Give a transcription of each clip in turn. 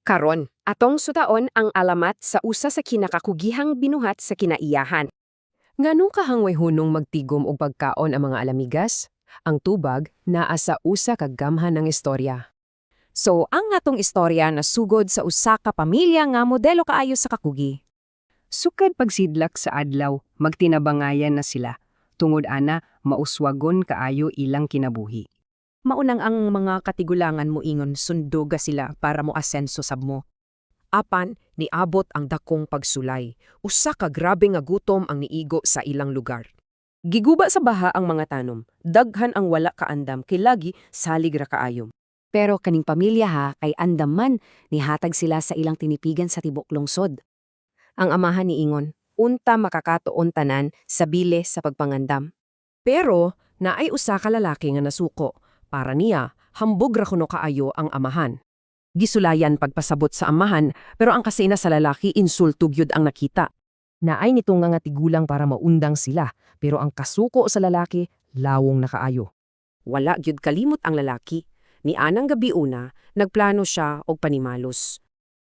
Karon, atong sutaon ang alamat sa usa sa kinakakugihang binuhat sa kinaiyahan. Ngano ka hangway hunong magtigom og pagkaon ang mga alamigas? Ang tubag naa sa usa ka gamhan ng istorya. So, ang atong istorya nasugod sa usa ka pamilya nga modelo kaayo sa kakugi. Sukad pagsidlak sa adlaw, magtinabangayan na sila. Tungod ana, mauswagon kaayo ilang kinabuhi. Maunang ang mga katigulangan mo ingon sunduga sila para mo asenso sab mo. Apan, niabot ang dakong pagsulay. Usa ka grabe nga gutom ang niigo sa ilang lugar. Giguba sa baha ang mga tanom, daghan ang wala kaandam kay lagi salig ra kaayom. Pero kaning pamilya ha, kay andam man, nihatag sila sa ilang tinipigan sa tibok lungsod. Ang amahan ni Ingon, unta makakatuon tanan sa bile sa pagpangandam. Pero naay usa ka lalaki nga nasuko. Para niya, hambog ra kuno kaayo ang amahan. Gisulayan pagpasabot sa amahan, pero ang kasina sa lalaki insulto gyud ang nakita. Naay nitong nga tigulang para maundang sila, pero ang kasuko sa lalaki lawong na kaayo. Wala gyud kalimot ang lalaki. Ni anang gabi una, nagplano siya og panimalos.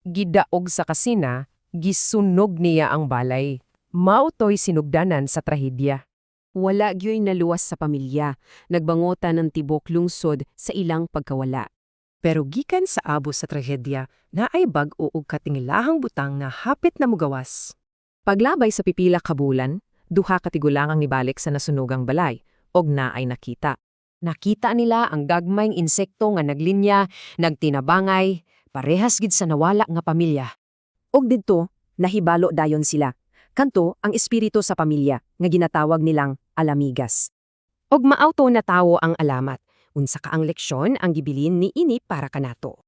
Gidaog sa kasina, gisunog niya ang balay. Mautoy sinugdanan sa trahedya. Wala gyoy naluwas sa pamilya, nagbangotan ng tibok lungsod sa ilang pagkawala. Pero gikan sa abo sa trahedya, naay bag-o og katingilahang butang nga hapit na mugawas. Paglabay sa pipila ka bulan, duha ka tigulangang nibalik sa nasunugang balay, og naay nakita. Nakita nila ang gagmayng insekto nga naglinya, nagtinabangay, parehas gid sa nawala nga pamilya. Og didto, nahibalo dayon sila. Kanto ang espiritu sa pamilya nga ginatawag nilang alamigas. Og maauto na tawo ang alamat. Unsa ka ang leksyon ang gibilin ni ini para kanato.